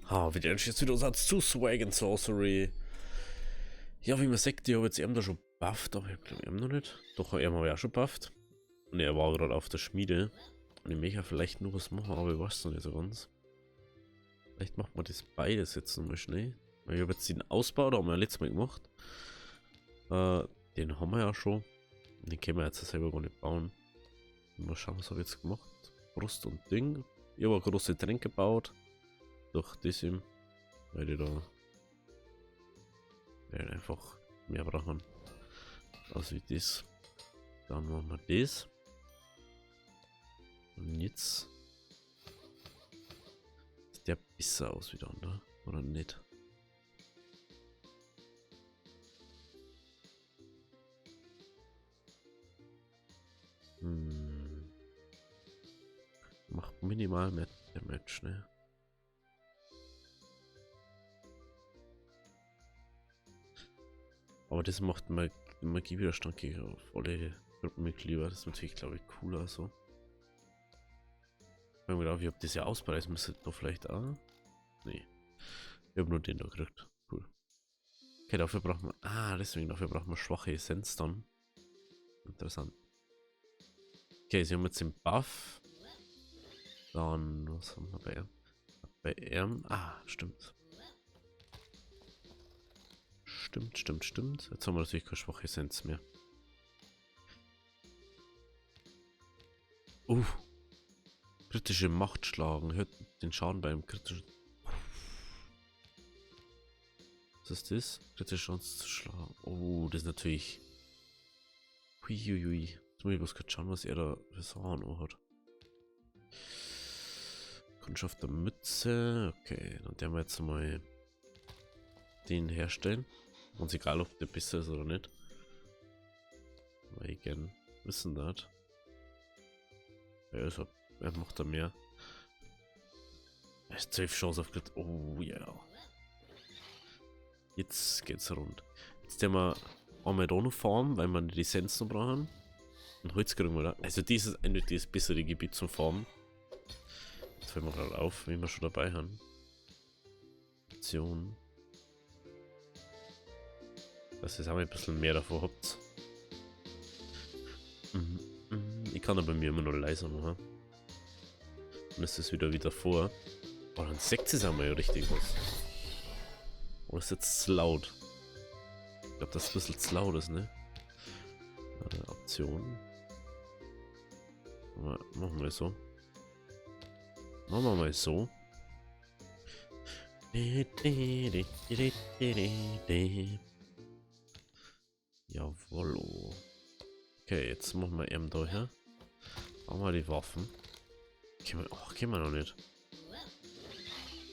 Wieder jetzt wieder Satz zu Swag and Sorcery. Ja, wie man sagt, ich habe jetzt eben da schon bufft, aber ich glaube eben noch nicht. Doch, eben habe ich auch schon bufft. Und er war gerade auf der Schmiede. Und ich möchte vielleicht nur was machen, aber ich weiß es noch nicht so ganz. Vielleicht machen wir das beides jetzt nochmal schnell. Weil ich habe jetzt den Ausbau, da haben wir ja letztes Mal gemacht. Den haben wir ja schon. Den können wir jetzt selber gar nicht bauen. Mal schauen, was habe ich jetzt gemacht. Brust und Ding. Ich habe eine große Tränke gebaut. Durch das eben. Weil die da einfach mehr brauchen. Also wie das. Dann machen wir das. Und jetzt sieht der besser aus wieder, ne? Oder nicht? Macht minimal mehr Damage, ne? Aber das macht Magiewiderstand gegen volle Gruppenmitglieder. Das ist natürlich, glaube ich, cooler so. Ich habe gedacht, ich habe das ja auspreisen müssen, da vielleicht auch. Nee. Ich habe nur den da gekriegt. Cool. Okay, dafür braucht man. Deswegen, dafür braucht man schwache Essenz dann. Interessant. Okay, sie haben jetzt den Buff. Dann, was haben wir bei ihm? Bei ihm. Stimmt. Stimmt. Jetzt haben wir natürlich keine schwache Essenz mehr. Kritische Macht schlagen. Hört den Schaden beim kritischen. Was ist das? Kritische Chance zu schlagen. Oh, das ist natürlich. Huiuiui. Jetzt muss ich bloß kurz schauen, was er da für Sachen hat. Kundschaft der Mütze. Okay, dann werden wir jetzt mal den herstellen. Uns egal, ob der besser ist oder nicht. Weil ich gern wissen das. Ja, also, er macht da mehr. Er ist 12 Chance auf Crit. Oh ja. Yeah. Jetzt geht's rund. Jetzt haben wir Armadono Farm, weil wir die Essenz noch brauchen. Und Holz kriegen wir da. Also dieses eindeutig das bessere Gebiet zum Farmen. Jetzt fällt mir gerade auf, wie wir schon dabei haben. Option. Dass ihr auch ein bisschen mehr davor habt. Ich kann aber mir immer noch leiser machen. Dann ist es wieder vor. Oh, dann sagt es auch mal richtig was. Oder ist jetzt zu laut? Ich glaube, das ist ein bisschen zu laut ist, ne? Option. Machen wir so. Machen wir mal so. Jawollo. Okay, jetzt machen wir eben da her. Machen wir die Waffen. Können wir noch nicht.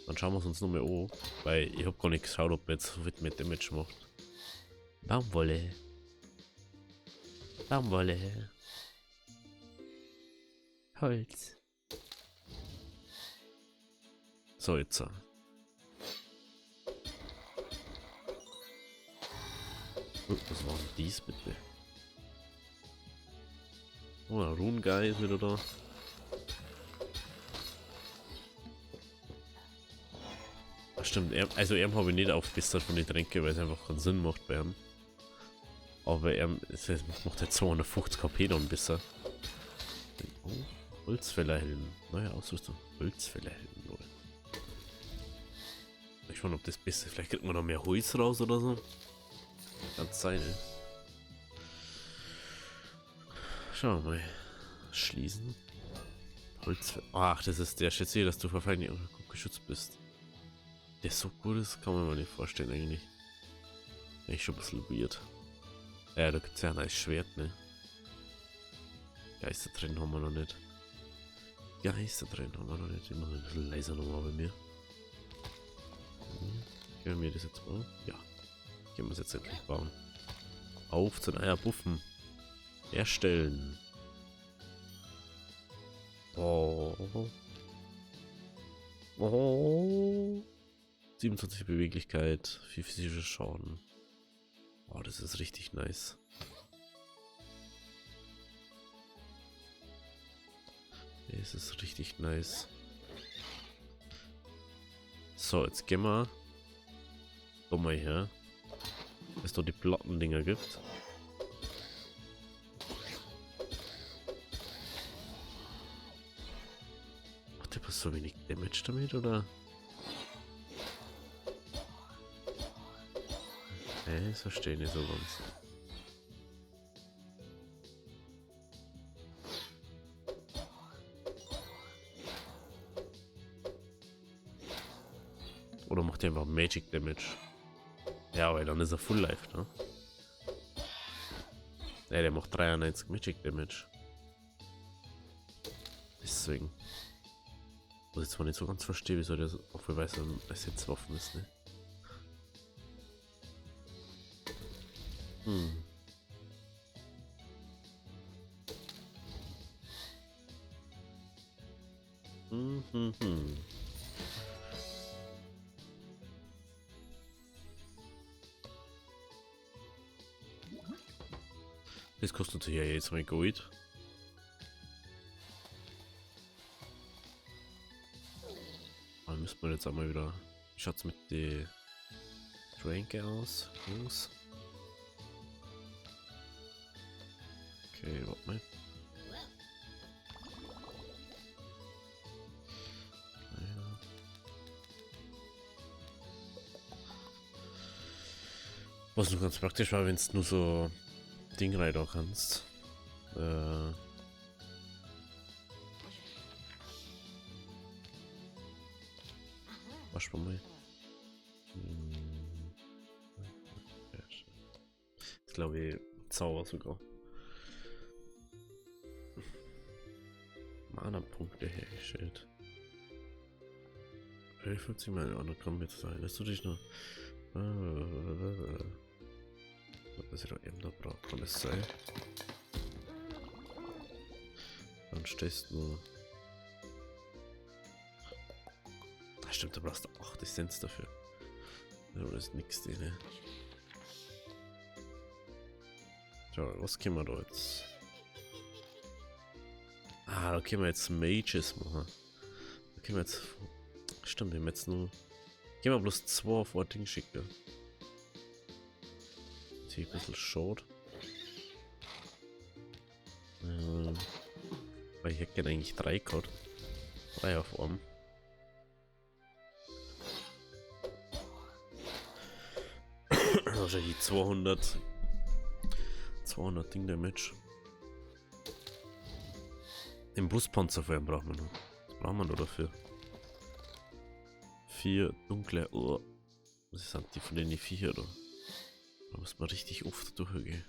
Dann schauen wir es uns noch mal an. Weil ich habe gar nicht geschaut, ob man jetzt so viel mit Damage macht. Baumwolle. Holz. So, jetzt. Was war denn dies bitte? Oh, der Runenguy ist wieder da. Stimmt, also er habe ich nicht aufgebessert von den Tränken, weil es einfach keinen Sinn macht bei ihm. Aber er macht jetzt 250 KP dann besser. Oh, Holzfällerhelm. Neue Ausrüstung. Holzfällerhelm, Leute. Ich schaue, ob das besser ist. Vielleicht kriegt man noch mehr Holz raus oder so. Ganz sein, ne? Schauen wir mal. Schließen. Holz. Ach, das ist der Schätze, dass du vor Feinden geschützt bist. Der so gut ist, kann man mir nicht vorstellen eigentlich. Echt schon ein bisschen weird. Ja, da gibt es ja ein nice Schwert, ne? Geister drin haben wir noch nicht. Ich mache ein bisschen leiser nochmal bei mir. Können wir das jetzt bauen? Ja. Können wir es jetzt endlich bauen. Auf zu den Eierbuffen. Erstellen. Oh. 27 Beweglichkeit, 4 physische Schaden. Oh, das ist richtig nice. Es ist richtig nice. So, jetzt gehen wir da mal her, dass es da die Plattendinger gibt. Macht der was so wenig Damage damit, oder? Das verstehe ich nicht so ganz. Oder macht er einfach Magic Damage? Ja, weil dann ist er Full Life, ne? Ja, der macht 93 Magic Damage. Deswegen. Was ich zwar nicht so ganz verstehe, wieso der so, obwohl weiß er, dass jetzt Waffen ist, ne? Hm. Hm. Das kostet ja jetzt mal Gold. Dann müssen wir jetzt einmal wieder. Wie schaut's mit den Tränke aus, Jungs? Okay, warte mal. Was nur ganz praktisch war, wenn es nur so Ding rein kannst. Was mal. Ich glaube, Zauber sogar. Mana-Punkte hergestellt. 40 Mal, dann kommen jetzt sein. Lässt du dich noch. Das ist doch eben da braucht, kann es sein. Dann stehst du. Ach, stimmt, da brauchst du 8 Essenz dafür. Ja, das ist nix, denen. So, was können wir da jetzt? Ah, da können wir jetzt Mages machen. Da können wir jetzt. Stimmt, wir haben jetzt nur. Gehen wir bloß 2 auf ein Ding schicken. Jetzt hier ein bisschen short. Weil ich hätte eigentlich 3 gehabt. 3 auf Arm. Wahrscheinlich 200 Ding Damage. Den Brustpanzer vor allem brauchen wir noch. Was brauchen wir noch dafür? 4 dunkle. Oh. Was sind die von den Viecher da? Da muss man richtig oft durchgehen.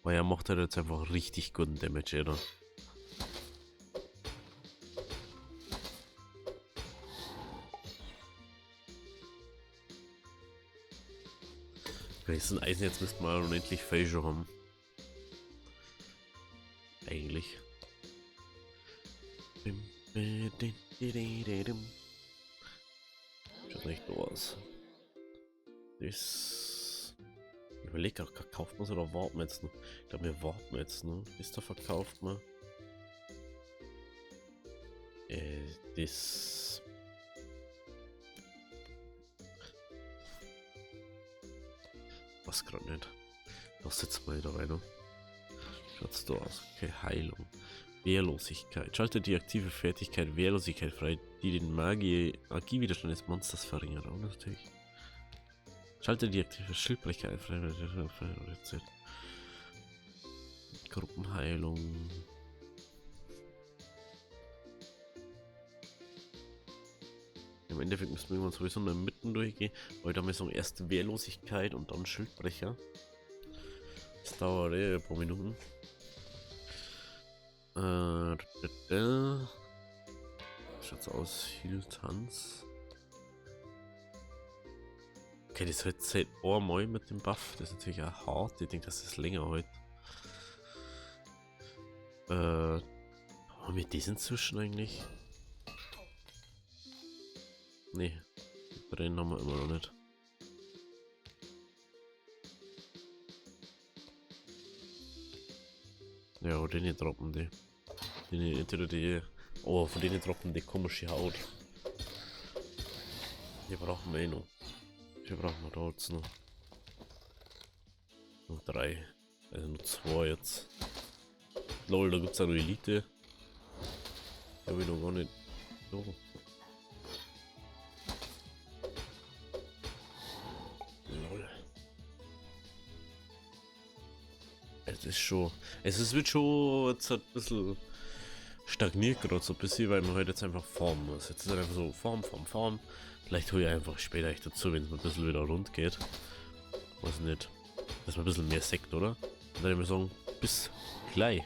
Weil er macht halt jetzt einfach richtig guten Damage, oder? Diesen Eisen jetzt müssten wir unendlich Phasure haben. Eigentlich. Schaut nicht so aus. Das. Ich überlege auch, kauft man es oder warten wir jetzt noch? Ich glaube, wir warten jetzt noch. Ist da verkauft man? Das. Was gerade nicht. Das setzt mal wieder rein. Schaut's da aus. Okay, Heilung. Wehrlosigkeit. Schalte die aktive Fertigkeit Wehrlosigkeit frei, die den Magiewiderstand des Monsters verringert. Oh, natürlich. Schalte die aktive Schildbrechkeit frei. Gruppenheilung. Im Endeffekt müssen wir irgendwann sowieso nur mitten durchgehen, weil da haben wir so erst Wehrlosigkeit und dann Schildbrecher. Das dauert ein paar Minuten. Schaut's aus, Heal-Tanz. Okay, das wird seit einmal mit dem Buff. Das ist natürlich auch hart. Ich denke, das ist länger heute. Haben wir diesen zwischen eigentlich? Nee, drin haben wir immer noch nicht. Ja, und den hier droppen die. Entweder die. Oh, von denen droppen die komische Haut. Hier brauchen wir eh noch. Hier brauchen wir da jetzt noch. Noch 3. Also nur 2 jetzt. Lol, da gibt's auch noch Elite. Die habe ich noch gar nicht. So. Lol. Es ist schon. Wird schon jetzt ein bisschen stagniert gerade so ein bisschen, weil man halt jetzt einfach formen muss. Jetzt ist es einfach so Form. Vielleicht hole ich einfach später echt dazu, wenn es mal ein bisschen wieder rund geht. Weiß nicht. Dass man ein bisschen mehr Sekt, oder? Und dann würde ich sagen, bis gleich.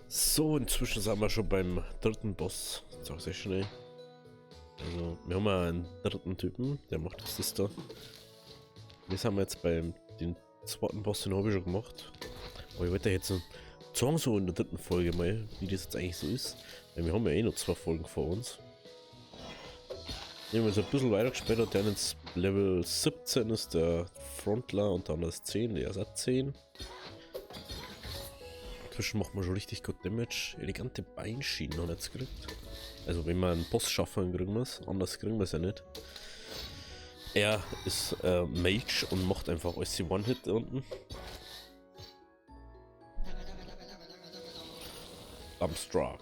So, inzwischen sind wir schon beim dritten Boss. Das ist auch sehr schnell. Also, wir haben einen dritten Typen, der macht das da. Wir sind jetzt beim den zweiten Boss, den habe ich schon gemacht. Aber ich wollte jetzt sagen, so in der dritten Folge mal, wie das jetzt eigentlich so ist. Weil wir haben ja eh noch 2 Folgen vor uns. Nehmen wir so ein bisschen weiter gespielt, der jetzt Level 17 ist der Frontler und dann ist 10, der ist auch 10. Inzwischen macht man schon richtig gut Damage. Elegante Beinschienen hat er jetzt gekriegt. Also wenn man einen Boss schaffen, kriegen wir es. Anders kriegen wir es ja nicht. Er ist Mage und macht einfach alles die One-Hit unten. Dumbstruck.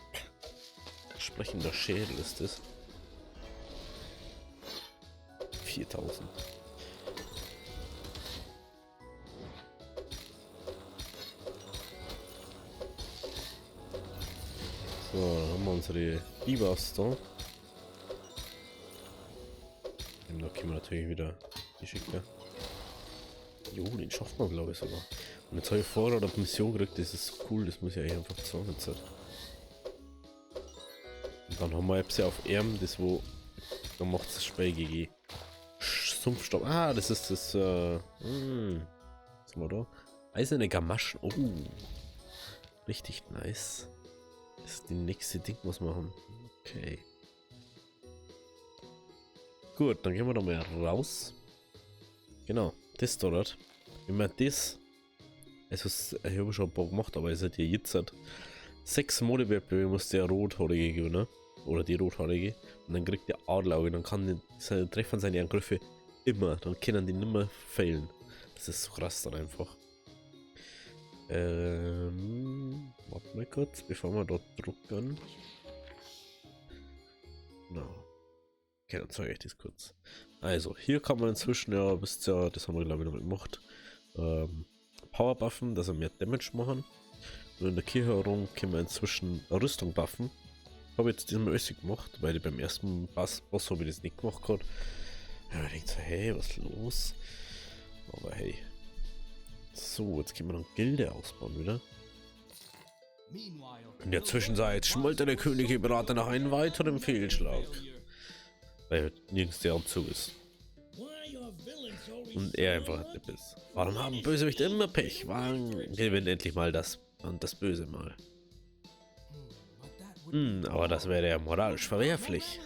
Sprechender Schädel ist das. 4000. So, dann haben wir unsere Debuffs da. Da können wir natürlich wieder die schicken. Jo, den schafft man glaube ich sogar. Und jetzt habe ich vorher eine Mission gekriegt, das ist cool, das muss ich eigentlich einfach sagen jetzt. Und dann haben wir jetzt ja auf Erm, das wo, dann macht es Spiel gegen Sumpfstaub. Ah, das ist das, was haben wir da? Eiserne Gamaschen, oh. Richtig nice. Das ist die nächste Ding, was wir machen. Okay. Gut, dann gehen wir da mal raus. Genau, das dort. Wenn man das. Also, ich habe schon ein paar gemacht, aber es hat ja jetzt 6 Modewettbewerbe, muss der Rothaarige gewinnen. Oder die Rothaarige. Und dann kriegt der Adlerauge. Dann kann die treffen seine Angriffe immer. Dann können die nimmer failen. Das ist so krass dann einfach. Warte mal kurz, bevor wir dort drucken. No. Okay, dann zeige ich das kurz. Also, hier kann man inzwischen ja, wisst ihr, das haben wir glaube ich noch mal gemacht, Powerbuffen, dass er mehr Damage machen. Und in der Kirche herum können wir inzwischen Rüstung buffen. Habe jetzt diesmal alles gemacht, weil ich beim ersten Boss habe ich das nicht gemacht gehabt. Ja, ich denke so, hey, was ist los? Aber hey. So, jetzt können wir dann Gilde ausbauen wieder. In der Zwischenzeit schmollte der Könige Berater nach einem weiteren Fehlschlag. Weil nirgends der zu ist. Und er einfach ein Tipp ist. Warum haben Bösewichte immer Pech? Warum gewinnt endlich mal das und das Böse mal? Aber das wäre ja moralisch verwerflich.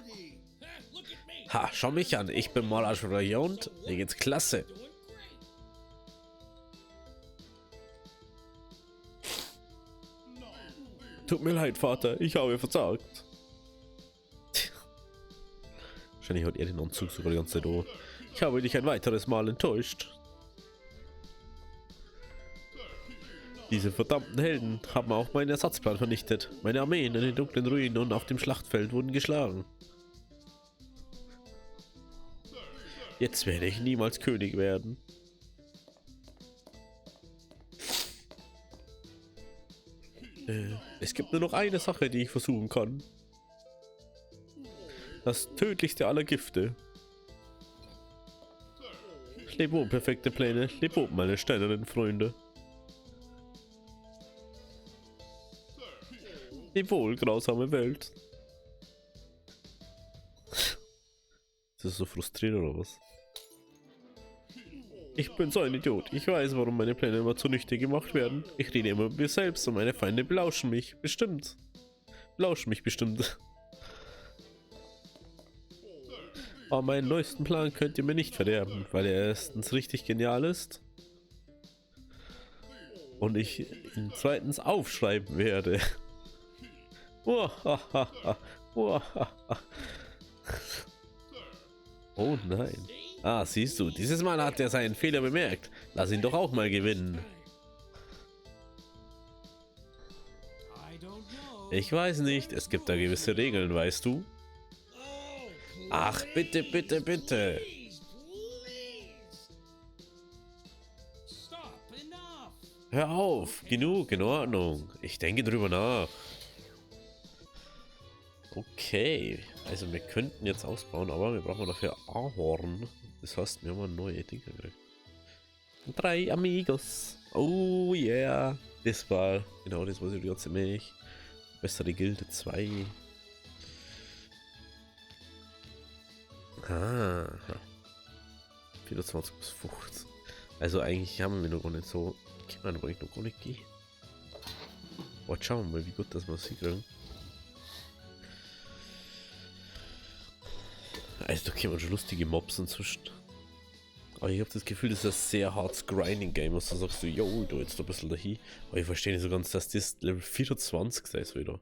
Ha, schau mich an, ich bin moralisch verjährt, mir geht's klasse. Tut mir leid, Vater, ich habe versagt. Wahrscheinlich hat er den Anzug sogar die ganze Zeit da. Ich habe dich ein weiteres Mal enttäuscht. Diese verdammten Helden haben auch meinen Ersatzplan vernichtet. Meine Armeen in den dunklen Ruinen und auf dem Schlachtfeld wurden geschlagen. Jetzt werde ich niemals König werden. Es gibt nur noch eine Sache, die ich versuchen kann. Das tödlichste aller Gifte. Leb wohl, perfekte Pläne. Leb wohl, meine steinernen Freunde. Leb wohl, grausame Welt. Ist das so frustrierend oder was? Ich bin so ein Idiot. Ich weiß, warum meine Pläne immer zunichte gemacht werden. Ich rede immer mit mir selbst und meine Feinde belauschen mich. Bestimmt. Belauschen mich bestimmt. Aber meinen neuesten Plan könnt ihr mir nicht verderben, weil er erstens richtig genial ist und ich ihn zweitens aufschreiben werde. Uahaha, uahaha. Oh nein. Ah, siehst du, dieses Mal hat er seinen Fehler bemerkt. Lass ihn doch auch mal gewinnen. Ich weiß nicht, es gibt da gewisse Regeln, weißt du? Ach, bitte, bitte, bitte. Hör auf, genug, in Ordnung. Ich denke drüber nach. Okay, also wir könnten jetzt ausbauen, aber wir brauchen dafür Ahorn. Das heißt, wir haben neue Dinge gekriegt. 3 Amigos. Oh yeah. Das war genau das, was ich die ganze Milch. Bessere Gilde 2. Ah. 24 bis 15. Also eigentlich haben wir noch gar nicht so. Kann man eigentlich noch gar nicht gehen. Aber schauen wir mal, wie gut das wir sie kriegen. Also da können wir schon lustige Mobs inzwischen. Aber ich habe das Gefühl, das ist ein sehr hartes Grinding-Game, was du sagst, yo, da jetzt ein bisschen dahin. Aber ich verstehe nicht so ganz, dass das Level 24 ist wieder.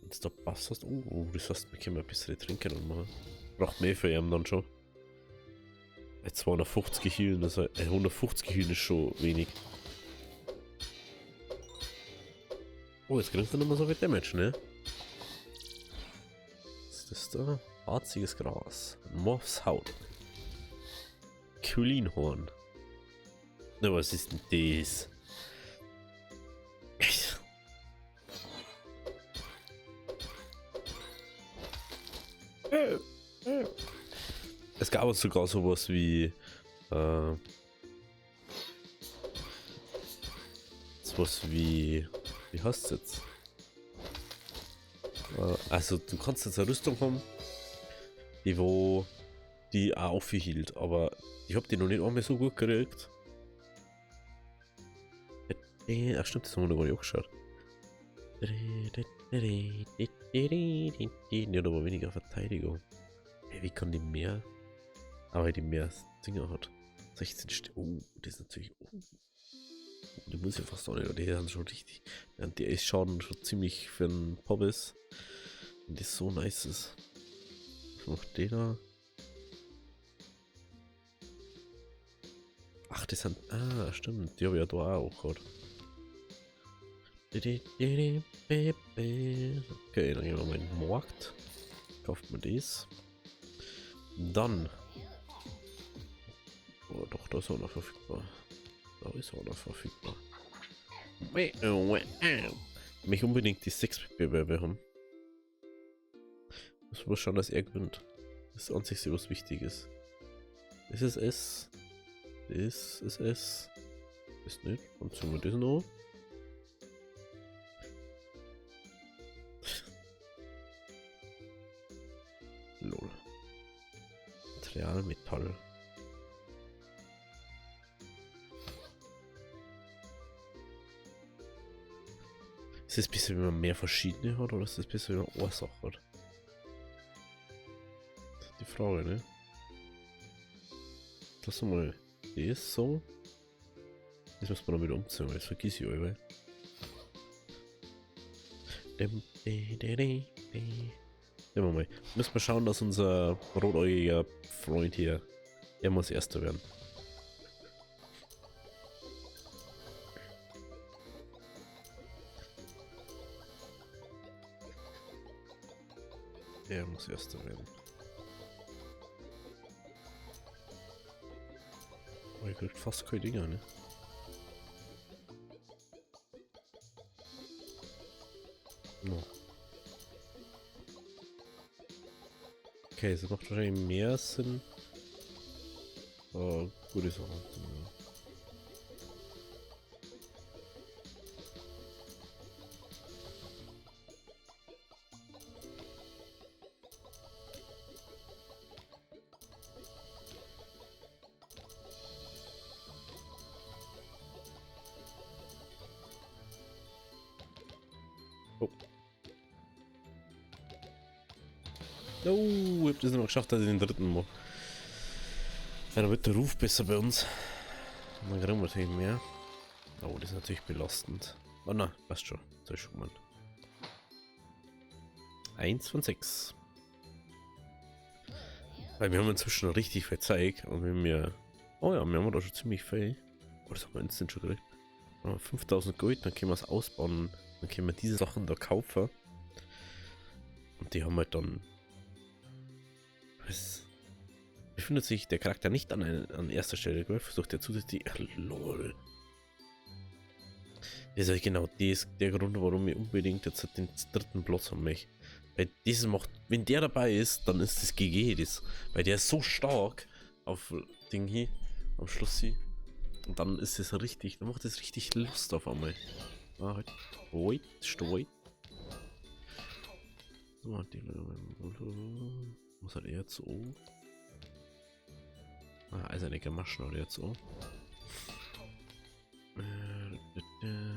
Jetzt da Bass hast. Das heißt, wir können ein bisschen trinken und machen. Braucht mehr für ihn dann schon. 250 Healen, also 150 Healen ist schon wenig. Oh, jetzt kriegt er nicht mehr so viel Damage, ne? Was ist das da? Harziges Gras. Moths Haut. Kulinhorn. Na, was ist denn das? Es gab auch sogar sowas wie wie heißt es jetzt? Also du kannst jetzt eine Rüstung haben, die auch aufhielt, aber ich habe die noch nicht einmal so gut gekriegt. Ach stimmt, das haben wir noch gar nicht angeschaut. Ja, aber weniger Verteidigung. Hey, wie kann die mehr? Aber die mehr Dinger hat. 16 Stück. Oh, das ist natürlich. Oh. Die muss ja fast auch nicht. Die sind schon richtig. Während die Schaden schon ziemlich für einen Pop ist. Und das so nice ist. Was macht der da? Ach, das sind. Ah, stimmt. Die habe ich ja da auch gehabt. Okay, dann gehen wir mal in den Markt. Kauft man das. Dann. Oh, doch, da ist auch noch verfügbar. Da ist auch noch verfügbar. Ich möchte unbedingt die 6 Wettbewerbe haben. Ich muss schauen, dass er gewinnt. Das ist das Einzige, was wichtig ist. Das ist S. Das ist S. Ist nicht. Und tun wir das noch. Lol. Material, Metall. Ist das besser, wenn man mehr verschiedene hat, oder ist das besser, wenn man eine Sache hat? Das ist die Frage, ne? Lass mal das so. Das muss man dann wieder umziehen, weil das vergiss ich alle. Nehmen wir mal. Müssen wir schauen, dass unser rotäugiger Freund hier, er muss Erster werden. Er muss Erster werden. Oh, er kriegt fast keine Dinger, ne? No. Okay, es macht wahrscheinlich mehr Sinn. Oh, gute Sache. Ja. Oh. Oh, ich hab das noch geschafft, dass ich den dritten mache. Ja, dann wird der Ruf besser bei uns. Dann kriegen wir natürlich mehr. Oh, das ist natürlich belastend. Oh nein, passt schon. Das ist schon mal. 1 von 6. Weil wir haben inzwischen richtig viel Zeit und wenn wir. Oh ja, wir haben da schon ziemlich viel. Oh, das haben wir instant schon gekriegt. 5000 Gold, dann können wir es ausbauen. Dann können wir diese Sachen da kaufen. Und die haben halt dann. Was? Befindet sich der Charakter nicht an erster Stelle, gell? Versucht er zusätzlich. Ach, lol. Das ist halt genau der Grund, warum ich unbedingt jetzt den dritten Platz haben möchte. Weil das macht, wenn der dabei ist, dann ist das GG, weil der ist so stark auf Ding hier, am Schluss hier. Und dann ist es richtig, dann macht es richtig Lust auf einmal. Ah, halt. Stoi. So, was hat er jetzt so? Ah, eiserne Gamaschen hat er jetzt so.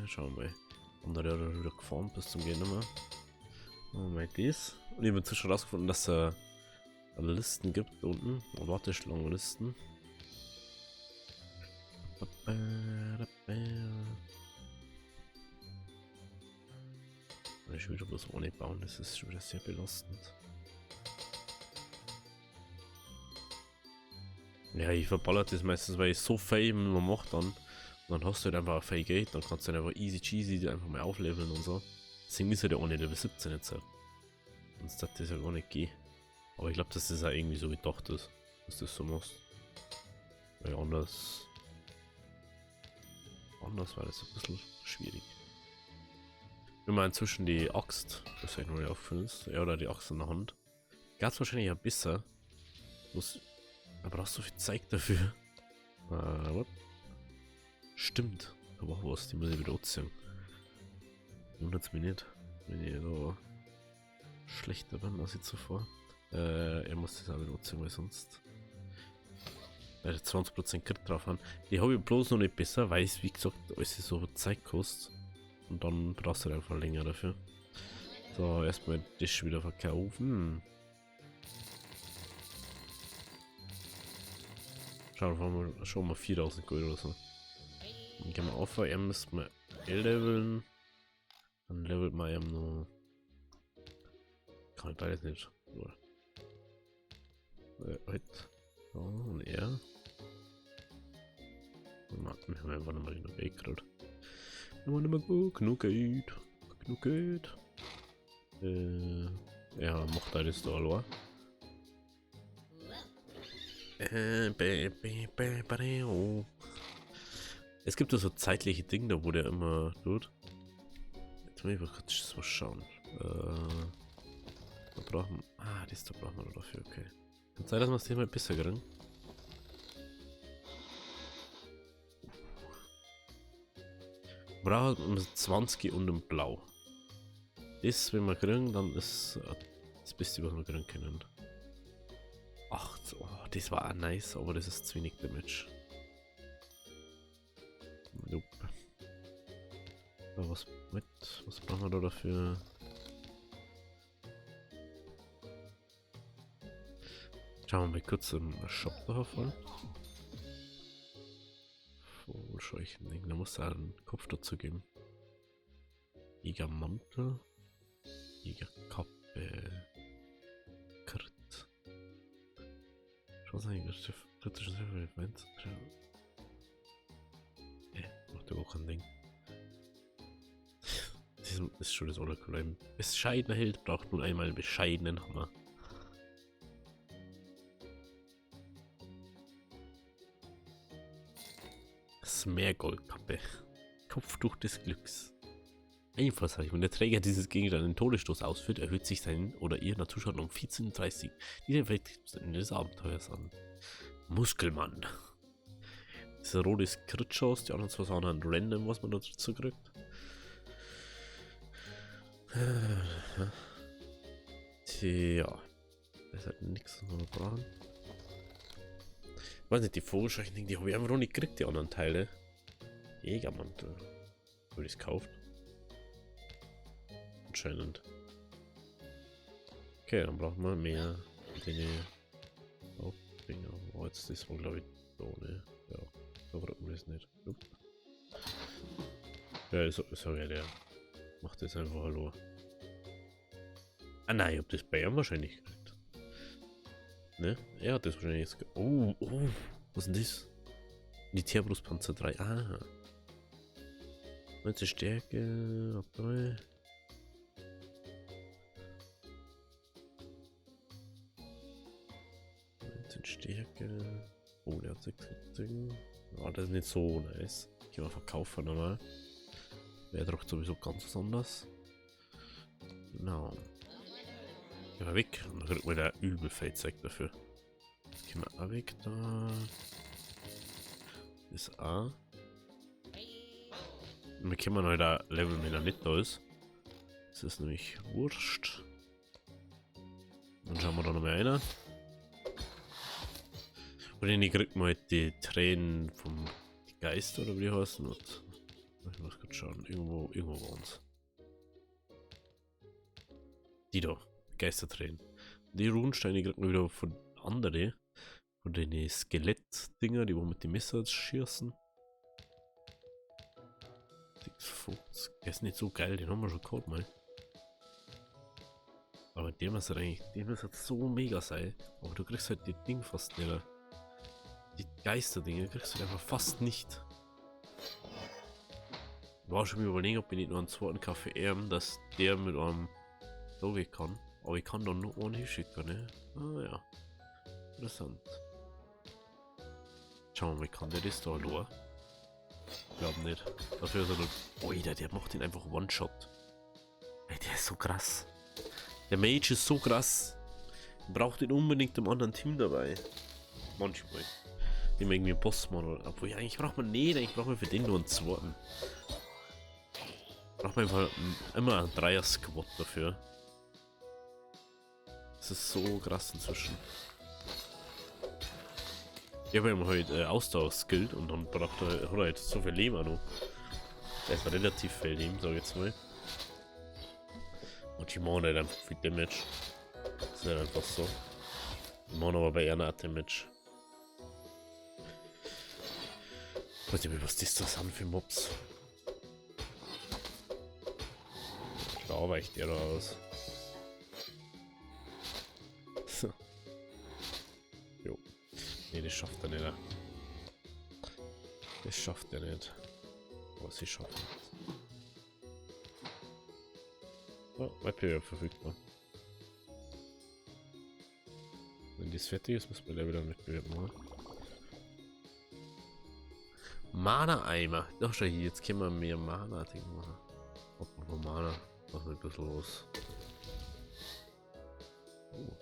Schauen wir mal. Und dann hat er wieder gefahren bis zum Gehen immer. Mal das. Und ich habe inzwischen rausgefunden, dass es Listen gibt da unten. Warteschlangenlisten. Ich will wieder bloß ohne bauen, das ist schon wieder sehr belastend. Ja, ich verballert das meistens, weil ich so viel man macht dann. Und dann hast du halt einfach viel Geld, dann kannst du halt einfach easy cheesy einfach mal aufleveln und so. Deswegen ist halt ja ohne Level 17 jetzt halt. Sonst hat das ja gar nicht gehen. Aber ich glaube, dass das auch irgendwie so gedacht ist, dass du das so machst. Weil anders war das ein bisschen schwierig. Wenn man inzwischen die Axt, das ist eigentlich noch nicht aufgefallen ist, ja, oder die Axt in der Hand, gab es wahrscheinlich ein bisschen. Da brauchst du viel Zeit dafür. What? Stimmt, da war was, die muss ich wieder anziehen. Wundert's mich nicht, wenn ich da schlechter bin als ich zuvor. Er muss das auch wieder anziehen, weil sonst 20% Crit drauf haben. Die habe ich bloß noch nicht besser, weil es wie gesagt alles so Zeit kostet. Und dann brauchst du halt einfach länger dafür. So, erstmal das wieder verkaufen. Schauen wir mal 4000 Gold oder so. Dann gehen wir auf, er müssen wir leveln. Dann levelt man eben nur. Kann ich da jetzt nicht. Halt. So, und er. Wir haben einfach nochmal den Weg gerade. Wir haben nicht mehr genug Geld. Genug Geld. Ja, macht alles da allein. Es gibt so zeitliche Dinge, da wo der immer tut. Jetzt muss ich mal kurz was schauen. Da brauchen wir. Ah, das da brauchen wir dafür, okay. Kann sein, dass wir es diesmal besser kriegen. Brauchen wir 20 und ein Blau. Das, wenn wir kriegen, dann ist das Beste, was wir kriegen können. Ach, oh, das war auch nice, aber das ist zu wenig Damage. Nope. Was brauchen wir da dafür? Schauen wir mal kurz im Shop da voll. Vollscheuchen, da muss er einen Kopf dazu geben. Jägermantel, Jägerkappe, Krit. Was eigentlich kritisches Event? Macht ja auch kein Ding. Das ist schon das Allercool. Bescheidener Held braucht nun einmal einen bescheidenen Hammer. Smergoldkappe. Kopftuch des Glücks. Einfallsreich. Wenn der Träger dieses Gegenstand einen Todesstoß ausführt, erhöht sich sein oder ihr Naturschaden um 14,30. Dieser Effekt bis Ende des Abenteuers an. Muskelmann. Das rote ist Crit-Chance, die anderen zwei sind halt random, was man dazu kriegt. Tja. Das ist halt nichts, was wir brauchen. Ich weiß nicht, die Vogelscheuchen, die habe ich einfach noch nicht gekriegt, die anderen Teile. Jägermantel. Habe ich es gekauft? Anscheinend. Okay, dann brauchen wir mehr Dinge. Hauptdinger. Oh, jetzt ist das wohl, glaube ich, so, ne? Ja, da brauchen wir es nicht. Nope. Ja, ist ja der. Macht das einfach Hallo. Ah nein, ich hab das bei ihm wahrscheinlich gekriegt. Ne? Er hat das wahrscheinlich jetzt. Oh, was ist denn das? Militärbrustpanzer 3. Ah. 19 Stärke. 3. Stärke. Oh, der hat 76. Oh, das ist nicht so nice. Ich mal verkaufen nochmal. Der druckt sowieso ganz was anderes. Genau. Gehen wir weg. Und dann kriegt man der übel Feldzeug dafür. Gehen wir auch weg da. Das ist A. Und wir können halt ein Level, wenn er nicht da ist. Das ist nämlich wurscht. Dann schauen wir da nochmal einer. Und dann kriegt man halt die Tränen vom Geist oder wie die heißen. Und ich muss gerade schauen. Irgendwo waren es. Die da. Geistertränen. Die Runensteine kriegt man wieder von anderen. Von den Skelett-Dinger, die wo mit den Messer schießen. 650. Der ist nicht so geil, den haben wir schon gehabt mal. Aber der muss halt eigentlich, der muss halt so mega sein. Aber du kriegst halt die Ding fast nicht. Die Geisterdinger kriegst du halt einfach fast nicht. Ich war schon mal überlegen, ob ich nicht noch einen zweiten Kaffee erben, dass der mit einem Logi kann. Aber ich kann doch nur einen hinschicken, ne? Ah ja. Interessant. Schauen wir mal, kann der das da nur? Ich glaube nicht. Dafür ist er nur. Oida, der macht ihn einfach One-Shot. Ey, der ist so krass. Der Mage ist so krass. Braucht ihn unbedingt im anderen Team dabei. Manchmal. Immer irgendwie ein Bossmann oder. Obwohl, ja, eigentlich braucht man nicht. Eigentlich braucht man für den nur einen zweiten. Braucht man einfach immer einen Dreier-Squad dafür. Das ist so krass inzwischen. Ich habe ihm halt Ausdauer skillt und dann hat er halt so viel Leben auch noch. Der ist relativ viel Leben, sag ich jetzt mal. Und die machen halt einfach viel Damage. Das ist halt einfach so. Die machen aber bei einer Art Damage. Ich weiß nicht, was das sind für Mobs. Da weicht der da aus. So. Jo. Nee, das schafft er nicht. Das schafft er nicht. Aber sie schaffen es. Oh, Wettbewerb verfügbar. Wenn das fertig ist, müssen wir da wieder einen Wettbewerb machen. Mana-Eimer. Doch schon hier, jetzt können wir mehr Mana-Ding machen. Apropos Mana. Machen wir ein bisschen los. Oh.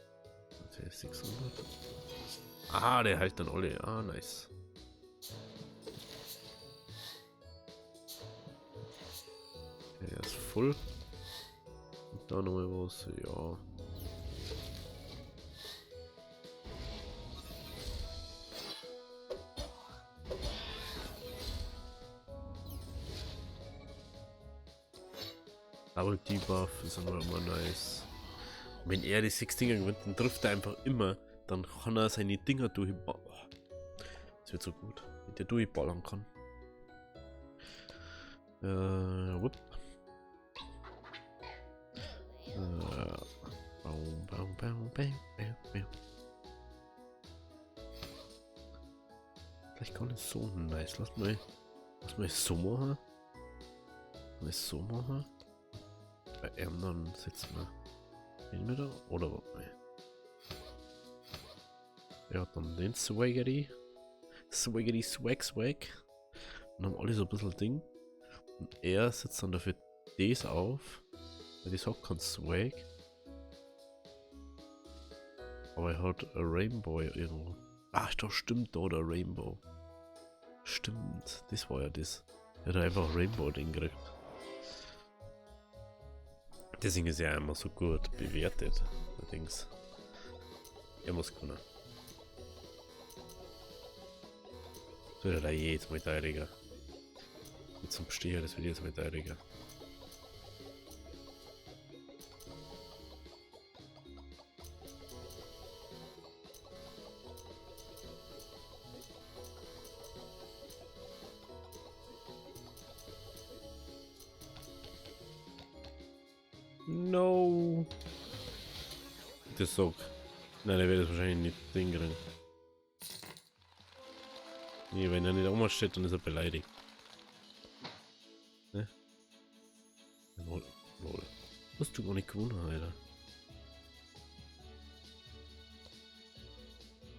Der ist 600. Ah, der hält dann alle. Ah, nice. Der ist voll. Und da nochmal was. Ja. Double Debuff ist aber immer nice. Und wenn er die 6 Dinger gewinnt, dann trifft er einfach immer. Dann kann er seine Dinger durchballern. Oh, das wird so gut, wenn der durchballern kann. Whoop. Vielleicht kann es so nice. Lass mal so machen. Mal so machen. Bei ihm dann setzen wir den wieder. Oder warte mal. Er hat dann den Swaggery. Swaggery Swag Swag. Und haben alle so ein bisschen Ding. Und er setzt dann dafür das auf. Weil ich auch kein Swag. Aber er hat ein Rainbow irgendwo. Ach, doch stimmt, da der Rainbow. Stimmt, das war ja das. Er hat einfach Rainbow-Ding gekriegt. Deswegen ist er immer so gut bewertet. Allerdings. Er muss können. So, der jetzt mal Teiliger. Jetzt zum Steher, das wird jetzt mal Teiliger. No. Das sagt. Nein, der wird das wahrscheinlich nicht hinkriegen. Nee, wenn er nicht Oma steht, dann ist er beleidigt. Ne? Lol. Lol. Hast du gar nicht gewonnen, Alter.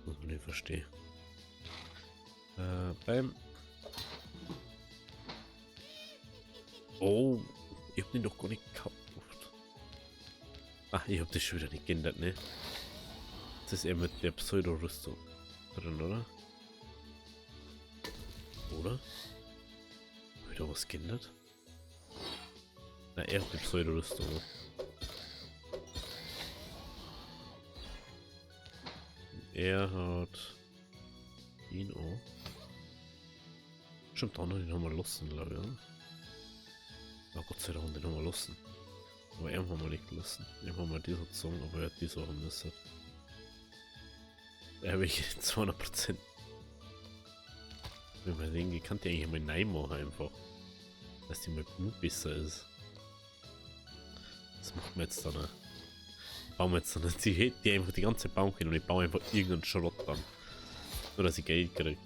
Was ich nicht verstehe. Beim. Oh, ich hab den doch gar nicht gehabt. Ach, ich hab das schon wieder nicht geändert, ne? Das ist eher mit der Pseudo-Rüstung drin, oder? Oder? Hab ich da was geändert? Na, er hat die Pseudo-Rüstung. Er hat ihn auch. Stimmt, auch noch den haben wir lassen, glaube ich. Ja? Oh Gott sei Dank, den haben wir lassen. Aber er haben wir nicht gelassen. Den haben wir dieser gezogen, aber er hat die Sachen müssen. Er habe ich 200%. Wenn man den kann, der eigentlich mal rein machen einfach. Dass die mal gut besser ist. Das macht man jetzt dann. Bauen wir jetzt dann. Die einfach die ganze Baum hin und ich baue einfach irgendeinen Schrott dann. Nur dass ich Geld kriege.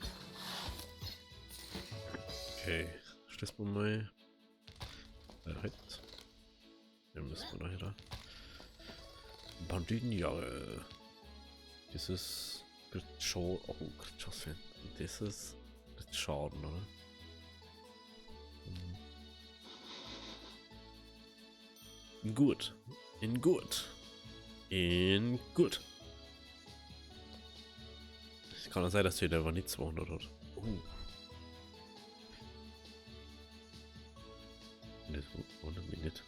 Okay. Schließen wir mal. Halt. Wir müssen wir nachher da. Banditenjahre. Das ist. Schaden. Oh, Schaden. Das ist. Schaden, oder? Gut. In gut. In gut. Es kann auch sein, dass der aber nicht 200 hat. Das wundert mich nicht.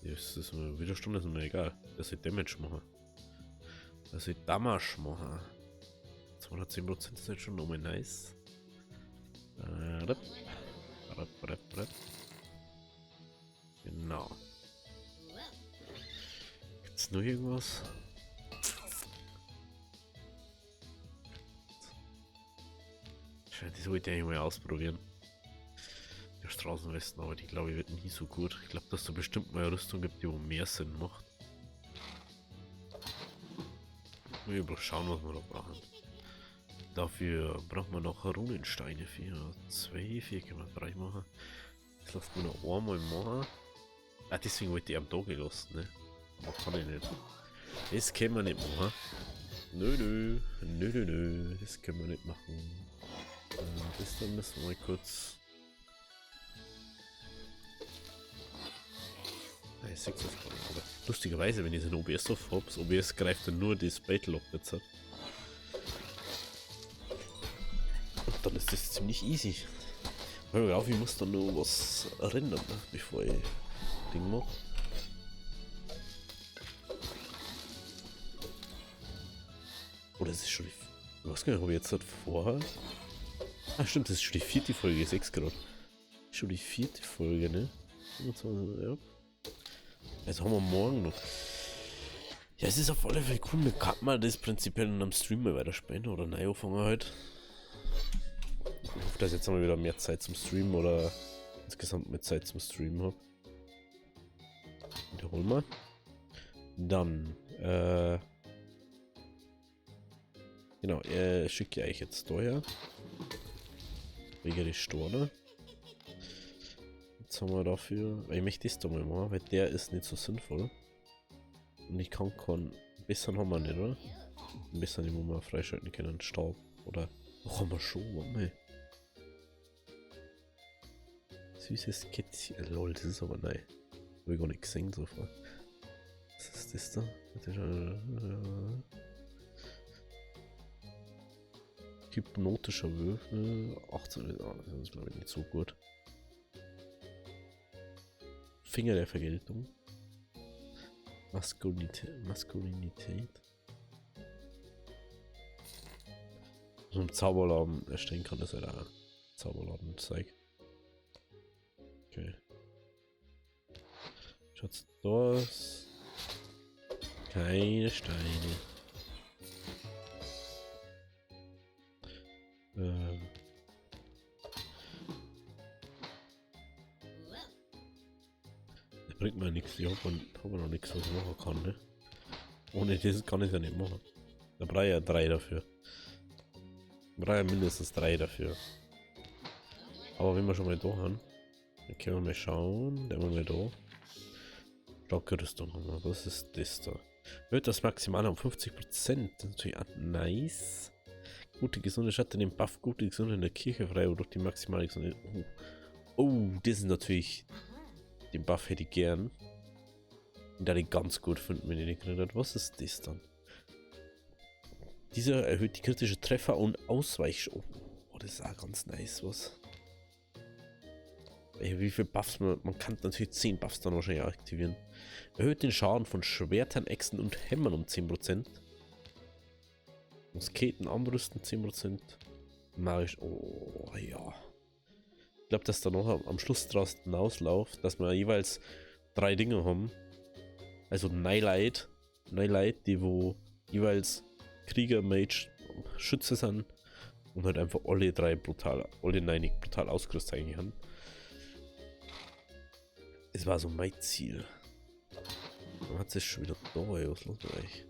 Das ist mir Widerstand, ist mir egal. Das soll Damage machen. Das soll Damage machen. 210% ist jetzt schon nochmal nice. Genau. Gibt's noch irgendwas? Das wollte ich eigentlich mal ausprobieren. Der Straßenwesten, aber die glaube ich wird nie so gut. Ich glaube, dass da bestimmt mal eine Rüstung gibt, die wo mehr Sinn macht. Wir mal schauen, was wir da brauchen. Dafür braucht man noch Runensteine. 4,3 machen. Das lässt man noch einmal machen. Ah, deswegen wollte ich am da gelassen, ne? Aber kann ich nicht. Das können wir nicht machen. Nö. Das können wir nicht machen. Das dann müssen wir mal kurz. Ich sehe das gar nicht, aber lustigerweise, wenn ich es in OBS auf habe, das OBS greift dann nur das Battle ab jetzt. Und dann ist das ziemlich easy. Hör mir auf, ich muss dann nur was erinnern, ne, bevor ich Ding mache. Oder ist es schon die. Ich weiß gar nicht, ob ich jetzt halt vorher. Ah, stimmt, das ist schon die 4. Folge, 6 gerade. Schon die 4. Folge, ne? 25, ja. Jetzt haben wir morgen noch. Ja, es ist auf alle Fälle cool. Kann man das prinzipiell in einem Stream mal weiterspielen oder neu anfangen halt. Ich hoffe, dass ich jetzt mal wieder mehr Zeit zum Streamen oder insgesamt mehr Zeit zum Streamen habe. Wiederholen wir. Dann, genau, schicke ich euch jetzt daher. Wegen die Storne. Jetzt haben wir dafür, weil ich möchte das da mal machen, weil der ist nicht so sinnvoll. Und ich kann keinen besseren haben wir nicht, oder? Einen besseren, den wir freischalten können, Staub. Oder, ach, haben wir schon, warte. Süßes Kätzchen, lol, das ist aber nein. Hab ich gar nicht gesehen so vor. Was ist das da? Hypnotischer Würfel. 18, das ist glaube ich nicht so gut. Finger der Vergeltung. Maskulinität. So ein Zauberladen erstellen kann, das halt auch Zauberladen zeigt. Okay. Schaut's das. Keine Steine. bringt mir nichts. Ich habe noch nichts, was ich machen kann, ne? Ohne das kann ich ja nicht machen. Da brauche ich ja 3 dafür. Da brauche ich mindestens 3 dafür. Aber wenn wir schon mal da haben, dann können wir mal schauen. Der haben wir da. Starke Rüstung haben wir. Was ist das da? Wird das maximal um 50%. Das ist natürlich auch nice. Gute Gesundheit Schatten den Buff, gute Gesundheit in der Kirche frei oder durch die maximale Gesundheit. Oh, das ist natürlich. Den Buff hätte ich gern. Und da ich ganz gut finden, wenn ich den gekriegt habe. Was ist das dann? Dieser erhöht die kritische Treffer und Ausweich. Oh, das ist auch ganz nice, was. Wie viele Buffs man kann natürlich 10 Buffs dann wahrscheinlich aktivieren. Erhöht den Schaden von Schwertern, Äxten und Hämmern um 10%. Musketen, Armbrüsten 10%. Magisch. Oh ja. Ich glaube, dass da noch am Schluss draus hinausläuft, dass wir jeweils 3 Dinge haben. Also Nightlight, die wo jeweils Krieger, Mage, Schütze sind. Und halt einfach alle 9 brutal ausgerüstet eigentlich haben. Es war so mein Ziel. Man hat sich schon wieder da, ey, was los mit euch?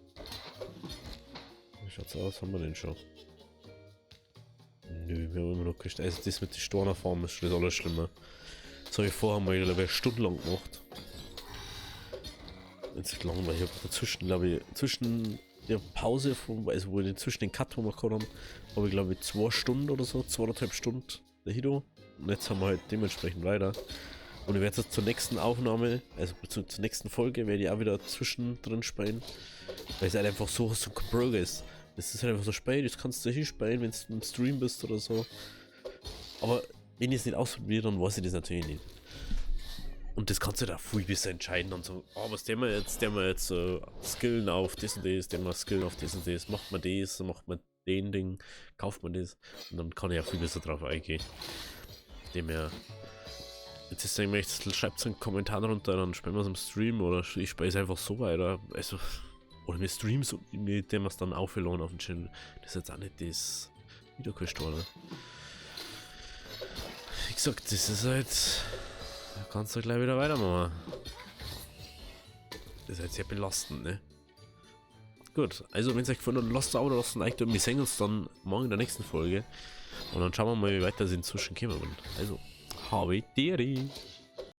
Wie schaut's aus? Haben wir den schon? Nö, wir haben immer noch gekriegt. Also das mit den Stornerformen ist schon das Allerschlimme. Das habe ich vorher mal wieder stundenlang gemacht. Jetzt lang, weil ich habe dazwischen, glaube ich, zwischen der Pause, also wo ich zwischen den Cut, wo wir gehabt haben, habe ich glaube ich 2 Stunden oder so, 2,5 Stunden der Hito. Und jetzt haben wir halt dementsprechend weiter. Und ich werde jetzt zur nächsten Aufnahme, also zur nächsten Folge, werde ich auch wieder zwischendrin spielen. Weil es halt einfach so Progress ist. Es ist halt einfach so spät, das kannst du hier spielen, wenn du im Stream bist oder so. Aber wenn ich es nicht ausprobiere, dann weiß ich das natürlich nicht. Und das kannst du da viel besser entscheiden und so, oh, was der wir jetzt skillen auf das und das, der wir skillen auf das und das, macht man das, macht man den Ding, kauft man das und dann kann ich auch viel besser drauf eingehen. Dem her. Jetzt ist eigentlich, schreibt es einen Kommentar runter, dann spielen wir es im Stream oder ich spiele es einfach so weiter. Also, oder wir streamen so, mit dem wir es dann aufgeladen auf dem Channel. Das ist jetzt auch nicht das Wiedergestorben. Wie gesagt, das ist halt. Da kannst du gleich wieder weitermachen. Das ist halt sehr belastend, ne? Gut, also wenn es euch gefallen hat, lasst es auch oder lasst ein Like da. Wir sehen uns dann morgen in der nächsten Folge. Und dann schauen wir mal, wie weit das inzwischen kommen. Also, habe Deri.